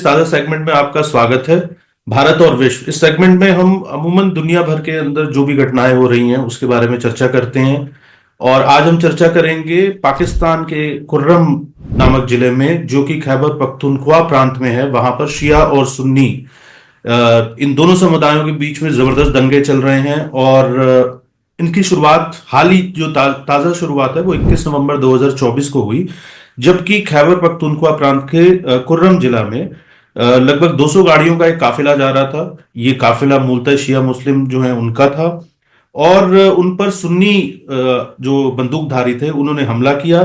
ताजा सेगमेंट में आपका स्वागत है। भारत और विश्व, इस सेगमेंट में हम अमूमन दुनिया भर के अंदर जो भी घटनाएं हो रही हैं उसके बारे में चर्चा करते हैं। और आज हम चर्चा करेंगे पाकिस्तान के कुर्रम नामक जिले में, जो कि खैबर पख्तूनख्वा प्रांत में है। वहां पर शिया और सुन्नी, इन दोनों समुदायों के बीच में जबरदस्त दंगे चल रहे हैं। और इनकी शुरुआत, हाल ही जो ताजा शुरुआत है, वो 21 नवंबर 2024 को हुई, जबकि खैबर पख्तूनख्वा प्रांत के कुर्रम जिला में लगभग 200 गाड़ियों का एक काफिला जा रहा था। ये काफिला मूलतः शिया मुस्लिम जो है उनका था। और उन पर सुन्नी जो बंदूकधारी थे उन्होंने हमला किया,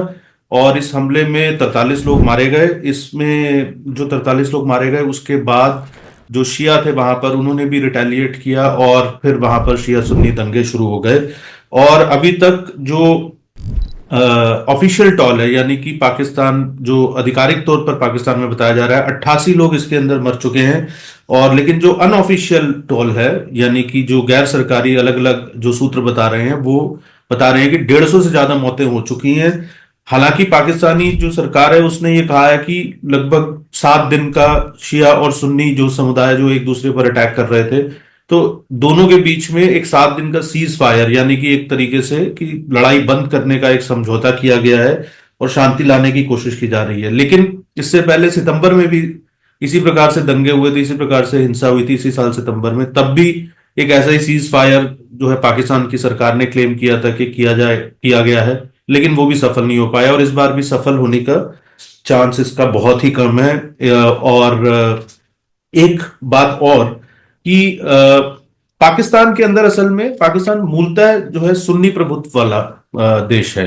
और इस हमले में 43 लोग मारे गए। इसमें जो 43 लोग मारे गए, उसके बाद जो शिया थे वहां पर, उन्होंने भी रिटेलिएट किया, और फिर वहां पर शिया सुन्नी दंगे शुरू हो गए। और अभी तक जो ऑफिशियल टॉल है, यानी कि पाकिस्तान जो आधिकारिक तौर पर पाकिस्तान में बताया जा रहा है, 88 लोग इसके अंदर मर चुके हैं। और लेकिन जो अनऑफिशियल टॉल है, यानी कि जो गैर सरकारी अलग अलग जो सूत्र बता रहे हैं, वो बता रहे हैं कि 150 से ज्यादा मौतें हो चुकी हैं। हालांकि पाकिस्तानी जो सरकार है उसने ये कहा है कि लगभग 7 दिन का शिया और सुन्नी जो समुदाय जो एक दूसरे पर अटैक कर रहे थे, तो दोनों के बीच में एक 7 दिन का सीज फायर, यानी कि एक तरीके से कि लड़ाई बंद करने का एक समझौता किया गया है और शांति लाने की कोशिश की जा रही है। लेकिन इससे पहले सितंबर में भी इसी प्रकार से दंगे हुए थे, इसी प्रकार से हिंसा हुई थी इसी साल सितंबर में। तब भी एक ऐसा ही सीज फायर जो है पाकिस्तान की सरकार ने क्लेम किया था कि किया गया है, लेकिन वो भी सफल नहीं हो पाया। और इस बार भी सफल होने का चांस इसका बहुत ही कम है। और एक बात और कि पाकिस्तान के अंदर, असल में पाकिस्तान मूलतः जो है सुन्नी प्रभुत्व वाला देश है।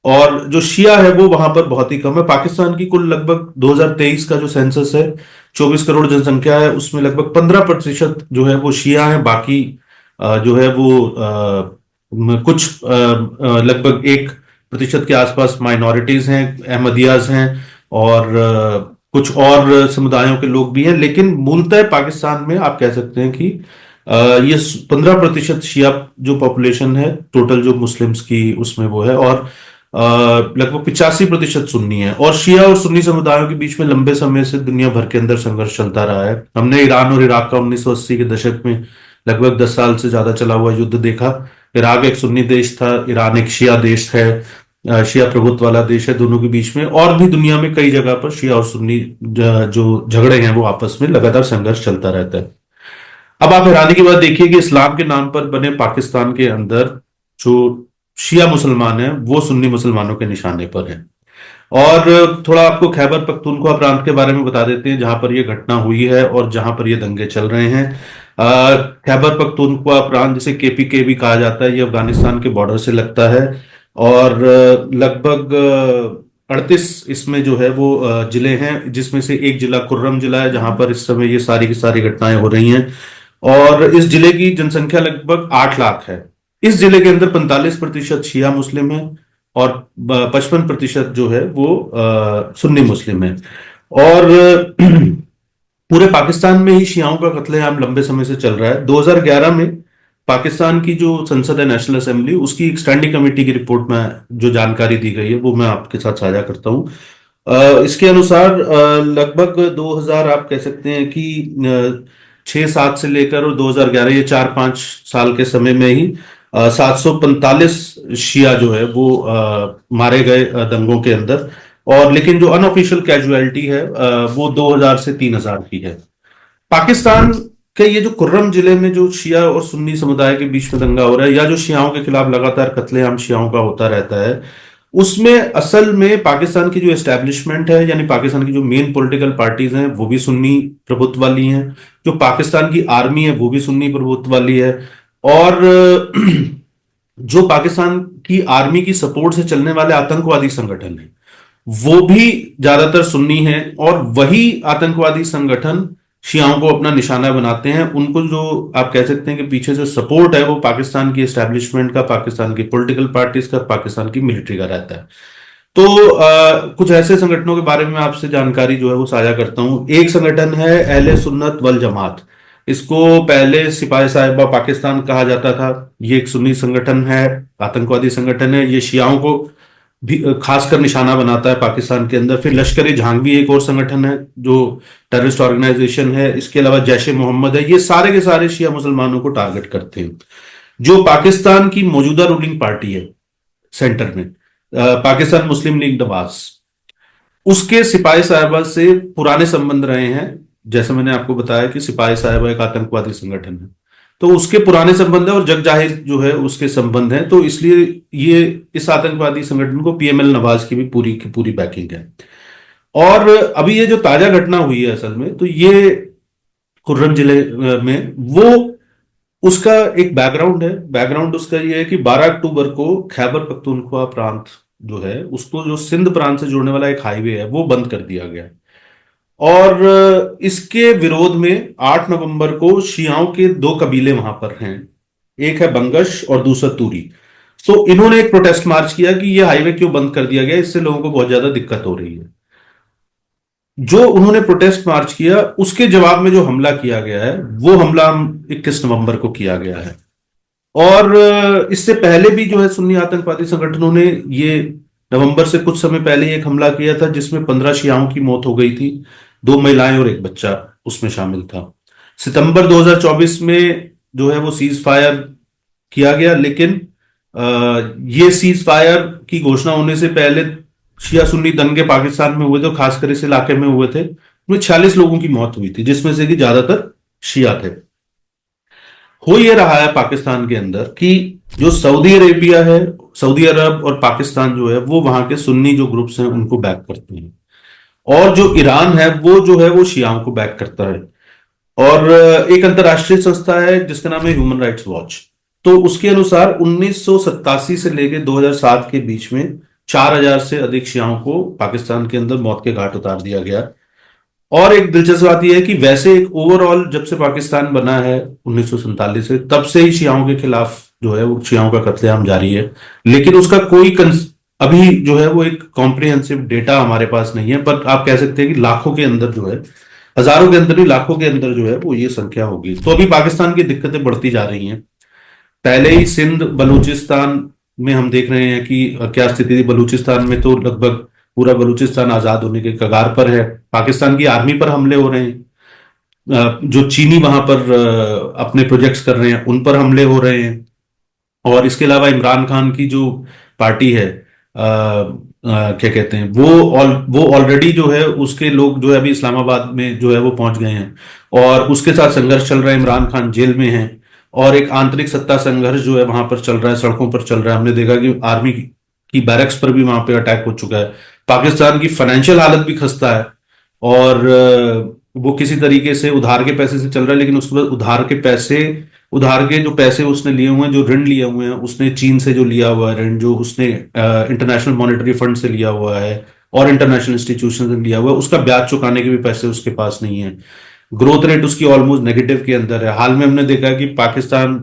और जो शिया है वो वहां पर बहुत ही कम है। पाकिस्तान की कुल लगभग 2023 का जो सेंसस है, 24 करोड़ जनसंख्या है, उसमें लगभग 15% जो है वो शिया है। बाकी जो है वो कुछ लगभग 1% के आसपास माइनॉरिटीज हैं, अहमदियाज हैं, और कुछ और समुदायों के लोग भी हैं। लेकिन मूलतः पाकिस्तान में आप कह सकते हैं कि ये 15% शिया जो पॉपुलेशन है टोटल जो मुस्लिम्स की, उसमें वो है। और लगभग 85% सुन्नी है। और शिया और सुन्नी समुदायों के बीच में लंबे समय से दुनिया भर के अंदर संघर्ष चलता रहा है। हमने ईरान और इराक का 1980 के दशक में लगभग 10 साल से ज्यादा चला हुआ युद्ध देखा। इराक एक सुन्नी देश था, ईरान एक शिया देश है, शिया प्रभुत्व वाला देश है दोनों के बीच में। और भी दुनिया में कई जगह पर शिया और सुन्नी जो झगड़े हैं वो आपस में लगातार संघर्ष चलता रहता है। अब आप हैरानी की बात देखिए कि इस्लाम के नाम पर बने पाकिस्तान के अंदर जो शिया मुसलमान हैं वो सुन्नी मुसलमानों के निशाने पर हैं। और थोड़ा आपको खैबर पख्तूनख्वा प्रांत के बारे में बता देते हैं, जहां पर यह घटना हुई है और जहां पर ये दंगे चल रहे हैं। खैबर पख्तूनख्वा प्रांत, जिसे केपीके भी कहा जाता है, ये अफगानिस्तान के बॉर्डर से लगता है। और लगभग 38 इसमें जो है वो जिले हैं, जिसमें से एक जिला कुर्रम जिला है, जहां पर इस समय ये सारी की सारी घटनाएं हो रही हैं। और इस जिले की जनसंख्या लगभग 8 लाख है। इस जिले के अंदर 45% शिया मुस्लिम है, और 55% जो है वो सुन्नी मुस्लिम है। और पूरे पाकिस्तान में ही शियाओं का कत्लेआम लंबे समय से चल रहा है। 2011 में पाकिस्तान की जो संसद है, नेशनल असेंबली, उसकी एक स्टैंडिंग कमेटी की रिपोर्ट में जो जानकारी दी गई है वो मैं आपके साथ साझा करता हूं। इसके अनुसार लगभग 2000, आप कह सकते हैं कि 6-7 से लेकर और 2011, ये 4-5 साल के समय में ही 745 शिया जो है वो मारे गए दंगों के अंदर। और लेकिन जो अनऑफिशियल कैजुअलिटी है वो 2000 से 3000 की है। पाकिस्तान के ये जो कुर्रम जिले में जो शिया और सुन्नी समुदाय के बीच में दंगा हो रहा है, या जो शियाओं के खिलाफ लगातार कत्लेआम शियाओं का होता रहता है, उसमें असल में पाकिस्तान की जो एस्टेब्लिशमेंट है, यानी पाकिस्तान की जो मेन पॉलिटिकल पार्टीज हैं, वो भी सुन्नी प्रभुत्व वाली हैं। जो पाकिस्तान की आर्मी है वो भी सुन्नी प्रभुत्व वाली है। और जो पाकिस्तान की आर्मी की सपोर्ट से चलने वाले आतंकवादी संगठन हैं वो भी ज्यादातर सुन्नी हैं। और वही आतंकवादी संगठन शियाओं को अपना निशाना बनाते हैं। उनको जो आप कह सकते हैं कि पीछे जो सपोर्ट है वो पाकिस्तान की एस्टेब्लिशमेंट का, पाकिस्तान की पॉलिटिकल पार्टीज का, पाकिस्तान की मिलिट्री का रहता है। तो कुछ ऐसे संगठनों के बारे में आपसे जानकारी जो है वो साझा करता हूं। एक संगठन है अहले सुन्नत वल जमात। इसको पहले सिपाही साहिबा पाकिस्तान कहा जाता था। ये एक सुन्नी संगठन है, आतंकवादी संगठन है। ये शियाओं को भी खासकर निशाना बनाता है पाकिस्तान के अंदर। फिर लश्कर ए जहांगी एक और संगठन है जो टेररिस्ट ऑर्गेनाइजेशन है। इसके अलावा जैश ए मोहम्मद है। ये सारे के सारे शिया मुसलमानों को टारगेट करते हैं। जो पाकिस्तान की मौजूदा रूलिंग पार्टी है सेंटर में, पाकिस्तान मुस्लिम लीग नवाज, उसके सिपाही साहिबा से पुराने संबंध रहे हैं। जैसे मैंने आपको बताया कि सिपाही साहिबा एक आतंकवादी संगठन है, तो उसके पुराने संबंध है और जग जाहिर जो है उसके संबंध है। तो इसलिए ये इस आतंकवादी संगठन को पीएमएल नवाज की भी पूरी की पूरी बैकिंग है। और अभी ये जो ताजा घटना हुई है असल में, तो ये कुर्रम जिले में वो उसका एक बैकग्राउंड है। बैकग्राउंड उसका ये है कि 12 अक्टूबर को खैबर पख्तूनख्वा प्रांत जो है उसको, जो सिंध प्रांत से जोड़ने वाला एक हाईवे है, वो बंद कर दिया गया। और इसके विरोध में 8 नवंबर को शियाओं के दो कबीले वहां पर हैं, एक है बंगश और दूसरा तूरी। तो इन्होंने एक प्रोटेस्ट मार्च किया कि ये हाईवे क्यों बंद कर दिया गया, इससे लोगों को बहुत ज्यादा दिक्कत हो रही है। जो उन्होंने प्रोटेस्ट मार्च किया उसके जवाब में जो हमला किया गया है, वो हमला 21 नवंबर को किया गया है। और इससे पहले भी जो है सुन्नी आतंकवादी संगठनों ने ये नवंबर से कुछ समय पहले ही एक हमला किया था जिसमें 15 शियाओं की मौत हो गई थी। 2 महिलाएं और एक बच्चा उसमें शामिल था। सितंबर 2024 में जो है वो सीज फायर किया गया, लेकिन ये सीज फायर की घोषणा होने से पहले शिया सुन्नी दंगे पाकिस्तान में हुए थे, खासकर इस इलाके में हुए थे। उसमें 46 लोगों की मौत हुई थी, जिसमें से कि ज्यादातर शिया थे। हो ये रहा है पाकिस्तान के अंदर कि जो सऊदी अरेबिया है, सऊदी अरब और पाकिस्तान जो है वो वहां के सुन्नी जो ग्रुप्स हैं उनको बैक करते हैं, और जो ईरान है वो जो है वो शियाओं को बैक करता है। और एक अंतर्राष्ट्रीय संस्था है जिसका नाम है ह्यूमन राइट्स वॉच। तो उसके अनुसार 1987 से लेकर 2007 के बीच में 4000 से अधिक शियाओं को पाकिस्तान के अंदर मौत के घाट उतार दिया गया। और एक दिलचस्प बात यह है कि वैसे एक ओवरऑल जब से पाकिस्तान बना है 1947 से, तब से ही शियाओं के खिलाफ जो है वो शियाओं का कत्लेआम जारी है। लेकिन उसका कोई अभी जो है वो एक कॉम्प्रिहेंसिव डेटा हमारे पास नहीं है, पर आप कह सकते हैं कि लाखों के अंदर जो है, हजारों के अंदर भी लाखों के अंदर जो है वो ये संख्या होगी। तो अभी पाकिस्तान की दिक्कतें बढ़ती जा रही हैं। पहले ही सिंध बलूचिस्तान में हम देख रहे हैं कि क्या स्थिति थी। बलूचिस्तान में तो लगभग पूरा बलूचिस्तान आजाद होने के कगार पर है। पाकिस्तान की आर्मी पर हमले हो रहे हैं। जो चीनी वहां पर अपने प्रोजेक्ट्स कर रहे हैं उन पर हमले हो रहे हैं। और इसके अलावा इमरान खान की जो पार्टी है, क्या कहते हैं, वो ऑलरेडी जो है उसके लोग जो है अभी इस्लामाबाद में जो है वो पहुंच गए हैं, और उसके साथ संघर्ष चल रहा है। इमरान खान जेल में है और एक आंतरिक सत्ता संघर्ष जो है वहां पर चल रहा है, सड़कों पर चल रहा है। हमने देखा कि आर्मी की बैरक्स पर भी वहां पे अटैक हो चुका है। पाकिस्तान की फाइनेंशियल हालत भी खस्ता है, और वो किसी तरीके से उधार के पैसे से चल रहा है। लेकिन उसके बाद उधार के जो पैसे उसने लिए हुए हैं, जो ऋण लिए हुए हैं उसने चीन से जो लिया हुआ है ऋण, जो उसने इंटरनेशनल मॉनेटरी फंड से लिया हुआ है और इंटरनेशनल इंस्टीट्यूशन से लिया हुआ है, उसका ब्याज चुकाने के भी पैसे उसके पास नहीं है। ग्रोथ रेट उसकी ऑलमोस्ट नेगेटिव के अंदर है। हाल में हमने देखा कि पाकिस्तान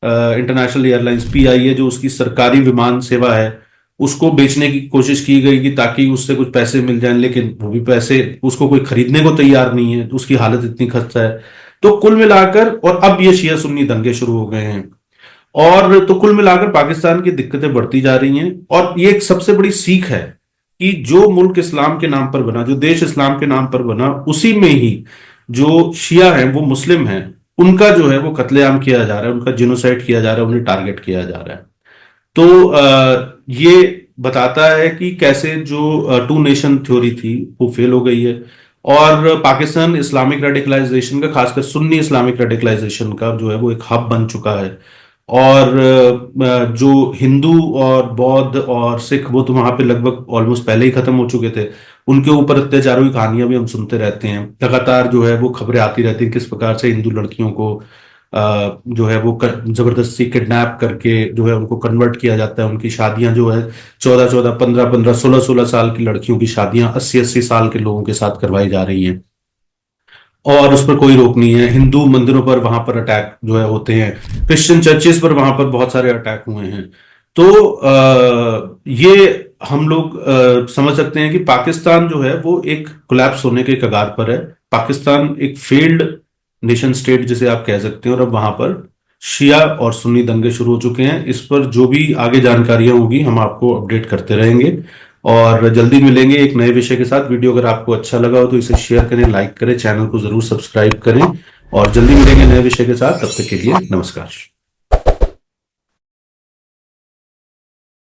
इंटरनेशनल एयरलाइंस पीआईए जो उसकी सरकारी विमान सेवा है, उसको बेचने की कोशिश की गई कि ताकि उससे कुछ पैसे मिल जाएं, लेकिन वो भी पैसे उसको कोई खरीदने को तैयार नहीं है। उसकी हालत इतनी खस्ता है। तो कुल मिलाकर, और अब ये शिया सुन्नी दंगे शुरू हो गए हैं, और तो कुल मिलाकर पाकिस्तान की दिक्कतें बढ़ती जा रही हैं। और ये एक सबसे बड़ी सीख है कि जो मुल्क इस्लाम के नाम पर बना, जो देश इस्लाम के नाम पर बना, उसी में ही जो शिया हैं, वो मुस्लिम हैं, उनका जो है वो कत्लेआम किया जा रहा है, उनका जिनोसाइड किया जा रहा है, उन्हें टारगेट किया जा रहा है। तो ये बताता है कि कैसे जो टू नेशन थ्योरी थी वो फेल हो गई है, और पाकिस्तान इस्लामिक रेडिकलाइजेशन का, खासकर सुन्नी इस्लामिक रेडिकलाइजेशन का जो है वो एक हब बन चुका है। और जो हिंदू और बौद्ध और सिख, वो तो वहां पे लगभग ऑलमोस्ट पहले ही खत्म हो चुके थे। उनके ऊपर अत्याचारों की कहानियां भी हम सुनते रहते हैं। लगातार जो है वो खबरें आती रहती हैं किस प्रकार से हिंदू लड़कियों को जो है वो जबरदस्ती किडनैप करके जो है उनको कन्वर्ट किया जाता है। उनकी शादियां जो है 14-14, 15-15, 16-16 साल की लड़कियों की शादियां 80-80 साल के लोगों के साथ करवाई जा रही हैं, और उस पर कोई रोक नहीं है। हिंदू मंदिरों पर वहां पर अटैक जो है होते हैं। क्रिश्चियन चर्चेस पर वहां पर बहुत सारे अटैक हुए हैं। तो ये हम लोग समझ सकते हैं कि पाकिस्तान जो है वो एक कोलैप्स होने के कगार पर है। पाकिस्तान एक फेल्ड नेशन स्टेट जिसे आप कह सकते हैं, और अब वहां पर शिया और सुन्नी दंगे शुरू हो चुके हैं। इस पर जो भी आगे जानकारियां होगी हम आपको अपडेट करते रहेंगे, और जल्दी मिलेंगे एक नए विषय के साथ। वीडियो अगर आपको अच्छा लगा हो तो इसे शेयर करें, लाइक करें, चैनल को जरूर सब्सक्राइब करें, और जल्दी मिलेंगे नए विषय के साथ। तब तक के लिए नमस्कार।